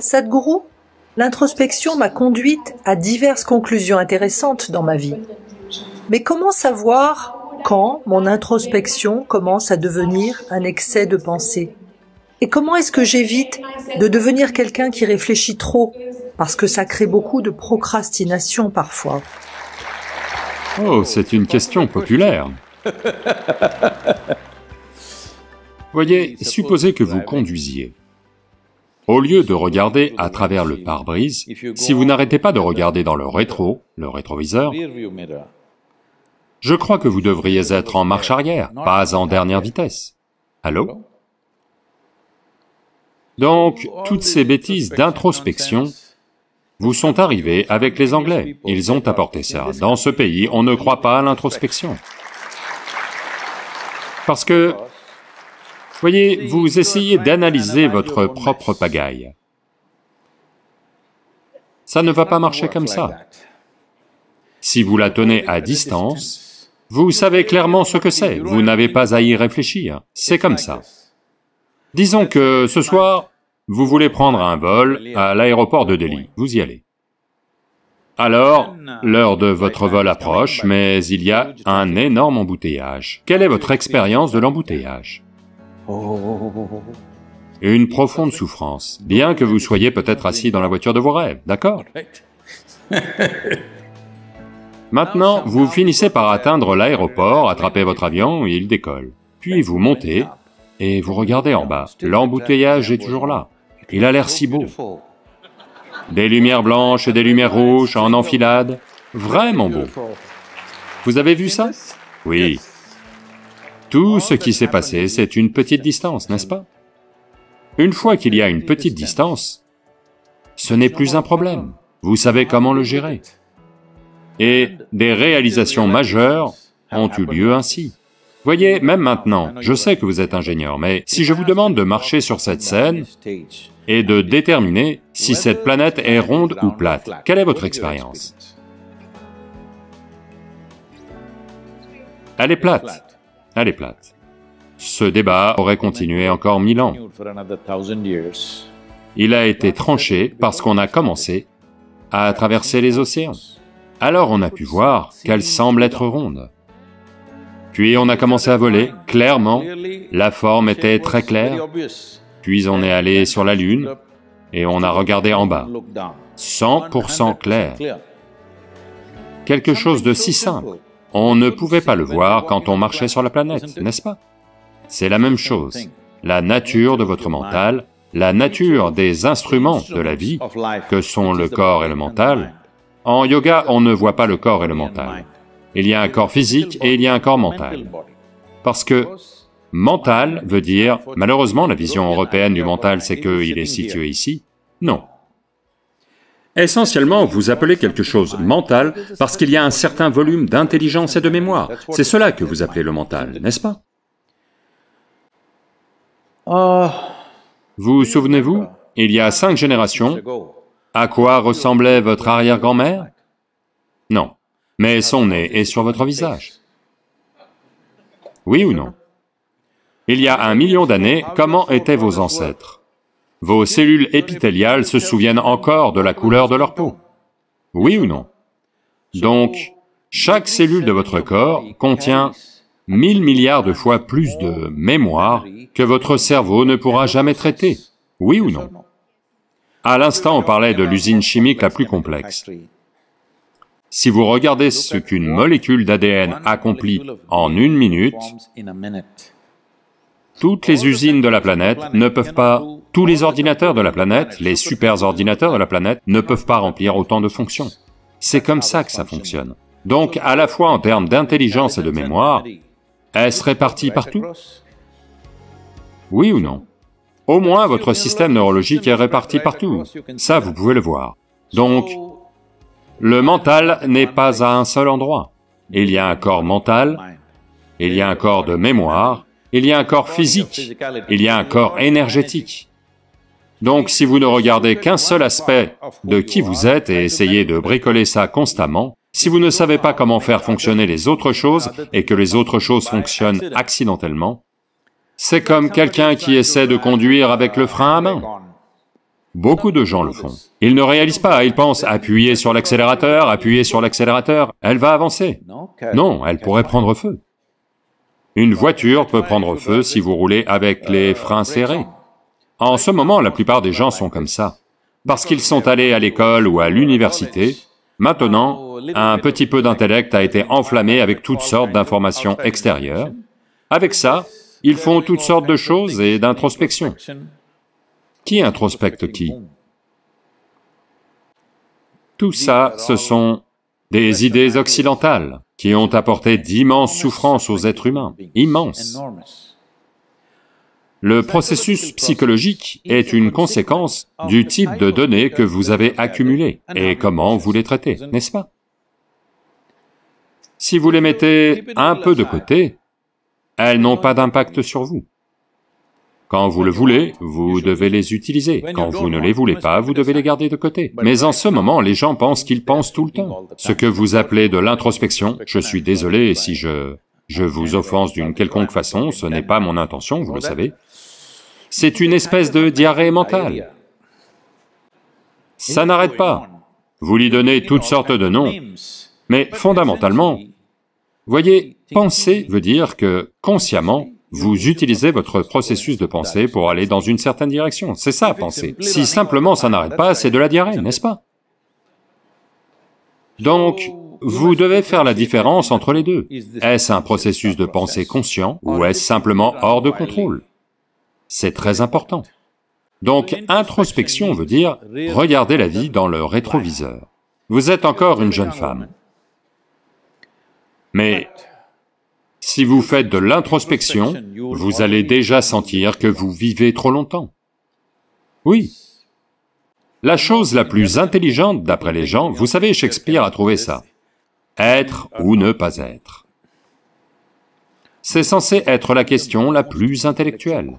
Sadhguru, l'introspection m'a conduite à diverses conclusions intéressantes dans ma vie. Mais comment savoir quand mon introspection commence à devenir un excès de pensée? Et comment est-ce que j'évite de devenir quelqu'un qui réfléchit trop? Parce que ça crée beaucoup de procrastination parfois. Oh, c'est une question populaire. Voyez, supposez que vous conduisiez. Au lieu de regarder à travers le pare-brise, si vous n'arrêtez pas de regarder dans le rétroviseur, je crois que vous devriez être en marche arrière, pas en dernière vitesse. Allô? Donc, toutes ces bêtises d'introspection vous sont arrivées avec les Anglais. Ils ont apporté ça. Dans ce pays, on ne croit pas à l'introspection. Parce que, voyez, vous essayez d'analyser votre propre pagaille. Ça ne va pas marcher comme ça. Si vous la tenez à distance, vous savez clairement ce que c'est, vous n'avez pas à y réfléchir, c'est comme ça. Disons que ce soir, vous voulez prendre un vol à l'aéroport de Delhi, vous y allez. Alors, l'heure de votre vol approche, mais il y a un énorme embouteillage. Quelle est votre expérience de l'embouteillage? Une profonde souffrance, bien que vous soyez peut-être assis dans la voiture de vos rêves, d'accord? Maintenant, vous finissez par atteindre l'aéroport, attrapez votre avion et il décolle. Puis vous montez et vous regardez en bas, l'embouteillage est toujours là. Il a l'air si beau. Des lumières blanches et des lumières rouges en enfilade, vraiment beau. Vous avez vu ça? Oui. Tout ce qui s'est passé, c'est une petite distance, n'est-ce pas? Une fois qu'il y a une petite distance, ce n'est plus un problème, vous savez comment le gérer. Et des réalisations majeures ont eu lieu ainsi. Voyez, même maintenant, je sais que vous êtes ingénieur, mais si je vous demande de marcher sur cette scène et de déterminer si cette planète est ronde ou plate, quelle est votre expérience? Elle est plate. Elle est plate. Ce débat aurait continué encore 1000 ans. Il a été tranché parce qu'on a commencé à traverser les océans. Alors on a pu voir qu'elle semble être ronde. Puis on a commencé à voler, clairement, la forme était très claire. Puis on est allé sur la Lune, et on a regardé en bas. 100% clair. Quelque chose de si simple. On ne pouvait pas le voir quand on marchait sur la planète, n'est-ce pas? C'est la même chose. La nature de votre mental, la nature des instruments de la vie, que sont le corps et le mental. En yoga, on ne voit pas le corps et le mental. Il y a un corps physique et il y a un corps mental. Parce que mental veut dire, malheureusement la vision européenne du mental c'est qu'il est situé ici. Non. Essentiellement, vous appelez quelque chose mental parce qu'il y a un certain volume d'intelligence et de mémoire. C'est cela que vous appelez le mental, n'est-ce pas? Vous souvenez-vous, il y a 5 générations, à quoi ressemblait votre arrière-grand-mère? Non, mais son nez est sur votre visage. Oui ou non? Il y a 1 million d'années, comment étaient vos ancêtres? Vos cellules épithéliales se souviennent encore de la couleur de leur peau. Oui ou non? Donc, chaque cellule de votre corps contient 1000 milliards de fois plus de mémoire que votre cerveau ne pourra jamais traiter. Oui ou non? À l'instant, on parlait de l'usine chimique la plus complexe. Si vous regardez ce qu'une molécule d'ADN accomplit en 1 minute, toutes les usines de la planète ne peuvent pas, tous les ordinateurs de la planète, les superordinateurs de la planète, ne peuvent pas remplir autant de fonctions. C'est comme ça que ça fonctionne. Donc, à la fois en termes d'intelligence et de mémoire, est-ce réparti partout? Oui ou non? Au moins, votre système neurologique est réparti partout. Ça, vous pouvez le voir. Donc, le mental n'est pas à un seul endroit. Il y a un corps mental, il y a un corps de mémoire, il y a un corps physique, il y a un corps énergétique. Donc si vous ne regardez qu'un seul aspect de qui vous êtes et essayez de bricoler ça constamment, si vous ne savez pas comment faire fonctionner les autres choses et que les autres choses fonctionnent accidentellement, c'est comme quelqu'un qui essaie de conduire avec le frein à main. Beaucoup de gens le font. Ils ne réalisent pas, ils pensent appuyer sur l'accélérateur, elle va avancer. Non, elle pourrait prendre feu. Une voiture peut prendre feu si vous roulez avec les freins serrés. En ce moment, la plupart des gens sont comme ça. Parce qu'ils sont allés à l'école ou à l'université, maintenant, un petit peu d'intellect a été enflammé avec toutes sortes d'informations extérieures. Avec ça, ils font toutes sortes de choses et d'introspection. Qui introspecte qui? Tout ça, ce sont des idées occidentales qui ont apporté d'immenses souffrances aux êtres humains, immenses. Le processus psychologique est une conséquence du type de données que vous avez accumulées et comment vous les traitez, n'est-ce pas? Si vous les mettez un peu de côté, elles n'ont pas d'impact sur vous. Quand vous le voulez, vous devez les utiliser. Quand vous ne les voulez pas, vous devez les garder de côté. Mais en ce moment, les gens pensent qu'ils pensent tout le temps. Ce que vous appelez de l'introspection, je suis désolé si je vous offense d'une quelconque façon, ce n'est pas mon intention, vous le savez. C'est une espèce de diarrhée mentale. Ça n'arrête pas. Vous lui donnez toutes sortes de noms, mais fondamentalement, voyez, penser veut dire que, consciemment, vous utilisez votre processus de pensée pour aller dans une certaine direction, c'est ça, penser. Si simplement ça n'arrête pas, c'est de la diarrhée, n'est-ce pas? Donc, vous devez faire la différence entre les deux. Est-ce un processus de pensée conscient ou est-ce simplement hors de contrôle? C'est très important. Donc, introspection veut dire regarder la vie dans le rétroviseur. Vous êtes encore une jeune femme. Mais si vous faites de l'introspection, vous allez déjà sentir que vous vivez trop longtemps. Oui. La chose la plus intelligente d'après les gens, vous savez, Shakespeare a trouvé ça. Être ou ne pas être. C'est censé être la question la plus intellectuelle.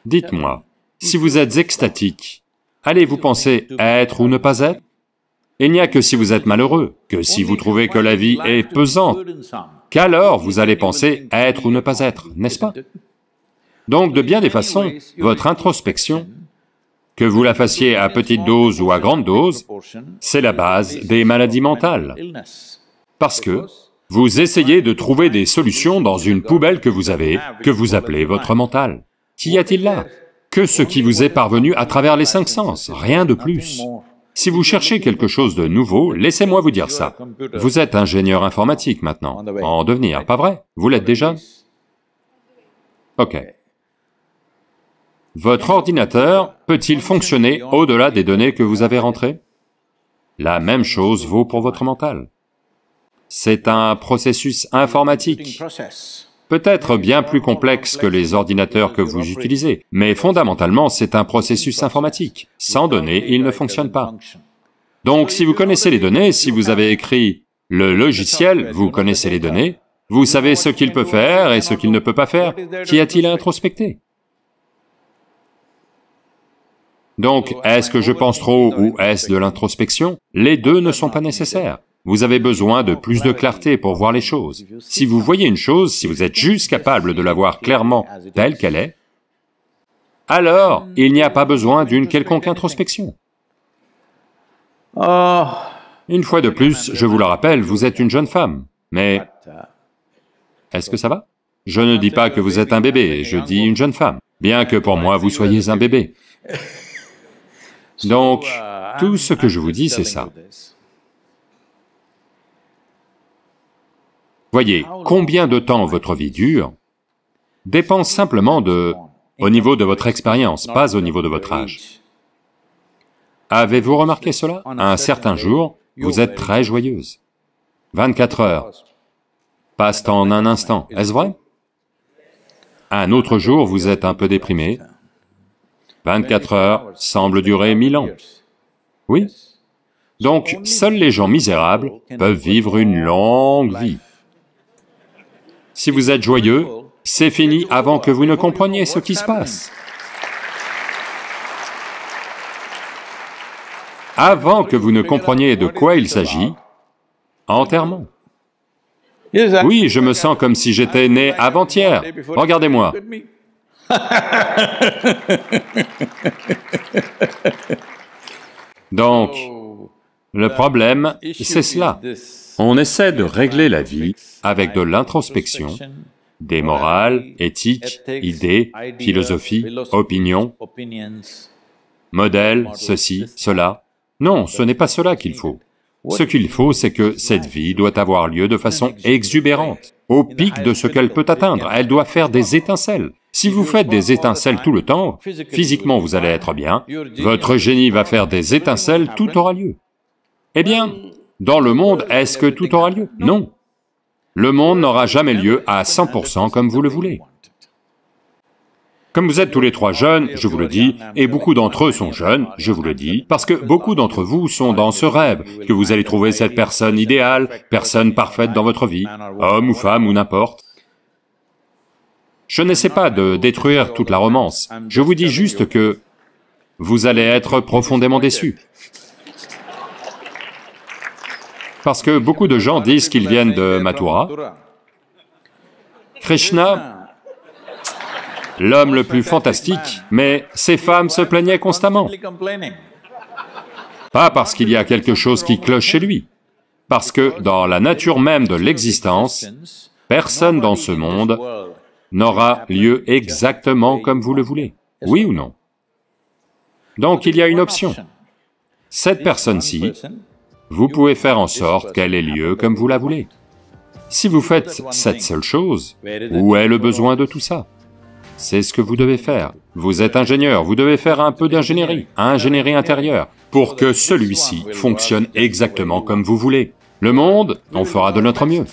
Dites-moi, si vous êtes extatique, allez-vous penser être ou ne pas être? Il n'y a que si vous êtes malheureux, que si vous trouvez que la vie est pesante, qu'alors vous allez penser être ou ne pas être, n'est-ce pas? Donc de bien des façons, votre introspection, que vous la fassiez à petite dose ou à grande dose, c'est la base des maladies mentales. Parce que vous essayez de trouver des solutions dans une poubelle que vous avez, que vous appelez votre mental. Qu'y a-t-il là? Que ce qui vous est parvenu à travers les 5 sens, rien de plus. Si vous cherchez quelque chose de nouveau, laissez-moi vous dire ça. Vous êtes ingénieur informatique maintenant, en devenir, pas vrai? Vous l'êtes déjà? Ok. Votre ordinateur peut-il fonctionner au-delà des données que vous avez rentrées? La même chose vaut pour votre mental. C'est un processus informatique, peut-être bien plus complexe que les ordinateurs que vous utilisez, mais fondamentalement c'est un processus informatique. Sans données, il ne fonctionne pas. Donc si vous connaissez les données, si vous avez écrit le logiciel, vous connaissez les données, vous savez ce qu'il peut faire et ce qu'il ne peut pas faire, qu'y a-t-il à introspecter? Donc, est-ce que je pense trop ou est-ce de l'introspection? Les deux ne sont pas nécessaires. Vous avez besoin de plus de clarté pour voir les choses. Si vous voyez une chose, si vous êtes juste capable de la voir clairement telle qu'elle est, alors il n'y a pas besoin d'une quelconque introspection. Une fois de plus, je vous le rappelle, vous êtes une jeune femme, mais est-ce que ça va? Je ne dis pas que vous êtes un bébé, je dis une jeune femme, bien que pour moi vous soyez un bébé. Donc, tout ce que je vous dis, c'est ça. Voyez, combien de temps votre vie dure dépend simplement au niveau de votre expérience, pas au niveau de votre âge. Avez-vous remarqué cela? Un certain jour, vous êtes très joyeuse. 24 heures passent en un instant, est-ce vrai? Un autre jour, vous êtes un peu déprimé. 24 heures semblent durer 1000 ans. Oui. Donc, seuls les gens misérables peuvent vivre une longue vie. Si vous êtes joyeux, c'est fini avant que vous ne compreniez ce qui se passe. Avant que vous ne compreniez de quoi il s'agit, enterrement. Oui, je me sens comme si j'étais né avant-hier. Regardez-moi. Donc, le problème, c'est cela. On essaie de régler la vie avec de l'introspection, des morales, éthiques, idées, philosophies, opinions, modèles, ceci, cela. Non, ce n'est pas cela qu'il faut. Ce qu'il faut, c'est que cette vie doit avoir lieu de façon exubérante, au pic de ce qu'elle peut atteindre. Elle doit faire des étincelles. Si vous faites des étincelles tout le temps, physiquement vous allez être bien, votre génie va faire des étincelles, tout aura lieu. Eh bien, dans le monde, est-ce que tout aura lieu? Non. Le monde n'aura jamais lieu à 100% comme vous le voulez. Comme vous êtes tous les trois jeunes, je vous le dis, et beaucoup d'entre eux sont jeunes, je vous le dis, parce que beaucoup d'entre vous sont dans ce rêve, que vous allez trouver cette personne idéale, personne parfaite dans votre vie, homme ou femme ou n'importe. Je n'essaie pas de détruire toute la romance, je vous dis juste que vous allez être profondément déçus. Parce que beaucoup de gens disent qu'ils viennent de Mathura. Krishna, l'homme le plus fantastique, mais ces femmes se plaignaient constamment. Pas parce qu'il y a quelque chose qui cloche chez lui, parce que dans la nature même de l'existence, personne dans ce monde n'aura lieu exactement comme vous le voulez, oui ou non? Donc il y a une option. Cette personne-ci, vous pouvez faire en sorte qu'elle ait lieu comme vous la voulez. Si vous faites cette seule chose, où est le besoin de tout ça? C'est ce que vous devez faire. Vous êtes ingénieur, vous devez faire un peu d'ingénierie, ingénierie intérieure, pour que celui-ci fonctionne exactement comme vous voulez. Le monde, on fera de notre mieux.